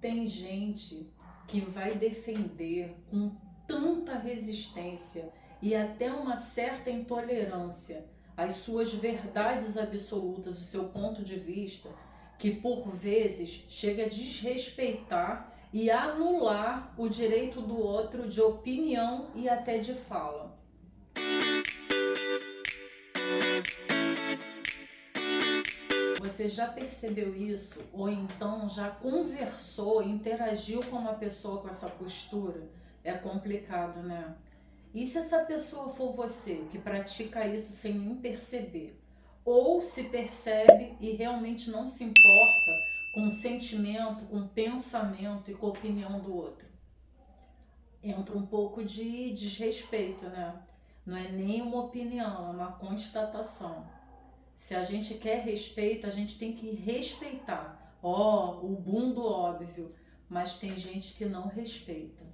tem gente que vai defender com tanta resistência e até uma certa intolerância as suas verdades absolutas, o seu ponto de vista, que por vezes chega a desrespeitar e anular o direito do outro de opinião e até de fala. Você já percebeu isso? Ou então já conversou, interagiu com uma pessoa com essa postura? É complicado, né? E se essa pessoa for você, que pratica isso sem nem perceber? Ou se percebe e realmente não se importa com o sentimento, com o pensamento e com a opinião do outro? Entra um pouco de desrespeito, né? Não é nem uma opinião, é uma constatação. Se a gente quer respeito, a gente tem que respeitar. O boom do óbvio. Mas tem gente que não respeita.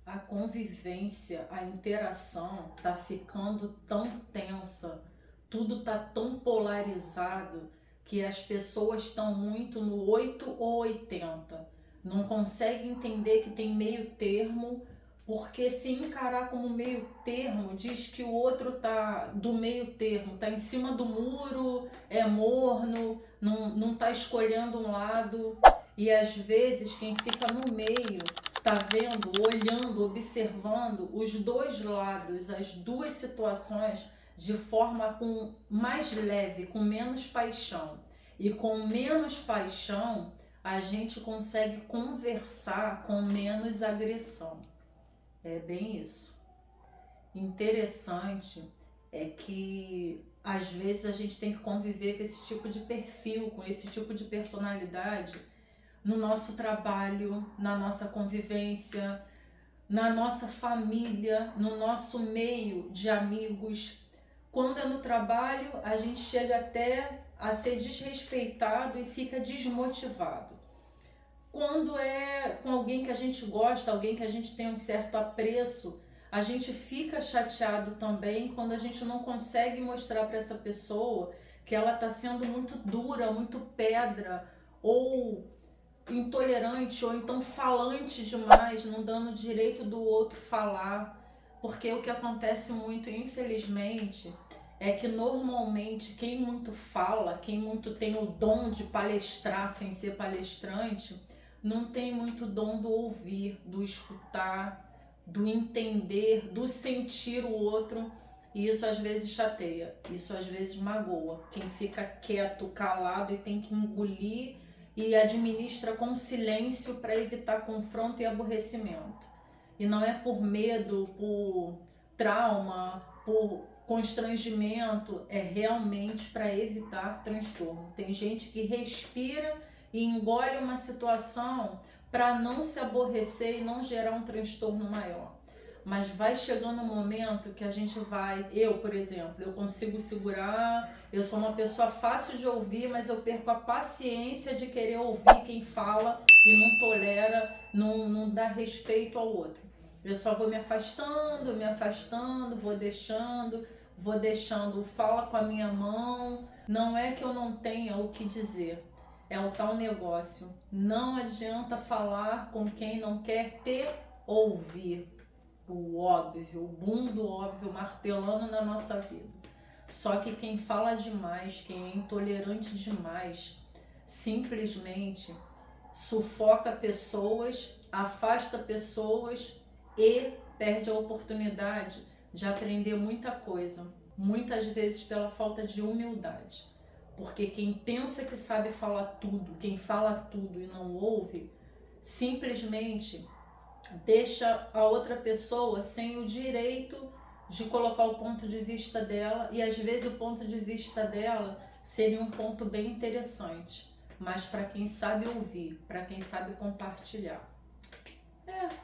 A convivência, a interação tá ficando tão tensa, tudo tá tão polarizado que as pessoas estão muito no 8 ou 80. Não conseguem entender que tem meio termo, porque se encarar como meio termo, diz que o outro tá do meio termo, tá em cima do muro, é morno, não tá escolhendo um lado. E às vezes quem fica no meio tá vendo, olhando, observando os dois lados, as duas situações de forma com mais leve, com menos paixão. E com menos paixão, a gente consegue conversar com menos agressão. É bem isso. Interessante é que às vezes a gente tem que conviver com esse tipo de perfil, com esse tipo de personalidade no nosso trabalho, na nossa convivência, na nossa família, no nosso meio de amigos. Quando é no trabalho, a gente chega até a ser desrespeitado e fica desmotivado. Quando é com alguém que a gente gosta, alguém que a gente tem um certo apreço, a gente fica chateado também quando a gente não consegue mostrar para essa pessoa que ela está sendo muito dura, muito pedra, ou intolerante, ou então falante demais, não dando direito do outro falar. Porque o que acontece muito, infelizmente, é que normalmente quem muito fala, quem muito tem o dom de palestrar sem ser palestrante, não tem muito dom do ouvir, do escutar, do entender, do sentir o outro. E isso às vezes chateia, isso às vezes magoa. Quem fica quieto, calado e tem que engolir e administra com silêncio para evitar confronto e aborrecimento. E não é por medo, por trauma, por constrangimento, é realmente para evitar transtorno. Tem gente que respira e engole uma situação para não se aborrecer e não gerar um transtorno maior. Mas vai chegando um momento que a gente eu, por exemplo, eu consigo segurar, eu sou uma pessoa fácil de ouvir, mas eu perco a paciência de querer ouvir quem fala e não tolera, não dá respeito ao outro. Eu só vou me afastando, vou deixando, fala com a minha mão. Não é que eu não tenha o que dizer, é o tal negócio. Não adianta falar com quem não quer ouvir. O óbvio, o boom do óbvio martelando na nossa vida. Só que quem fala demais, quem é intolerante demais, simplesmente sufoca pessoas, afasta pessoas e perde a oportunidade de aprender muita coisa, muitas vezes pela falta de humildade. Porque quem pensa que sabe falar tudo, quem fala tudo e não ouve, simplesmente deixa a outra pessoa sem o direito de colocar o ponto de vista dela, e às vezes o ponto de vista dela seria um ponto bem interessante, mas para quem sabe ouvir, para quem sabe compartilhar.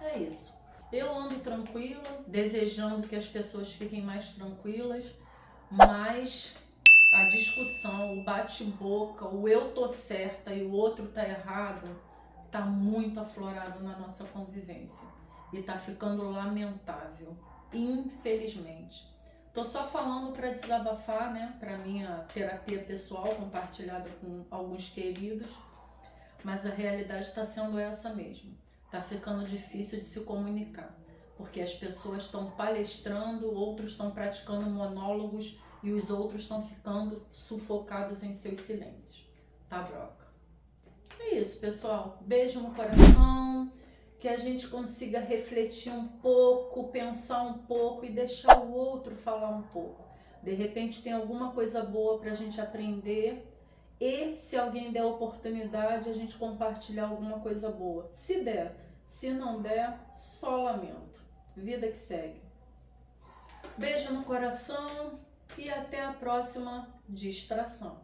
É isso. Eu ando tranquila, desejando que as pessoas fiquem mais tranquilas, mas a discussão, o bate-boca, o eu tô certa e o outro tá errado, tá muito aflorado na nossa convivência e tá ficando lamentável, infelizmente. Tô só falando para desabafar, né, para minha terapia pessoal compartilhada com alguns queridos, mas a realidade está sendo essa mesmo. Está ficando difícil de se comunicar, porque as pessoas estão palestrando, outros estão praticando monólogos e os outros estão ficando sufocados em seus silêncios. Tá, broca? É isso, pessoal. Beijo no coração, que a gente consiga refletir um pouco, pensar um pouco e deixar o outro falar um pouco. De repente tem alguma coisa boa para a gente aprender e, se alguém der oportunidade, a gente compartilhar alguma coisa boa. Se der. Se não der, só lamento. Vida que segue. Beijo no coração e até a próxima distração.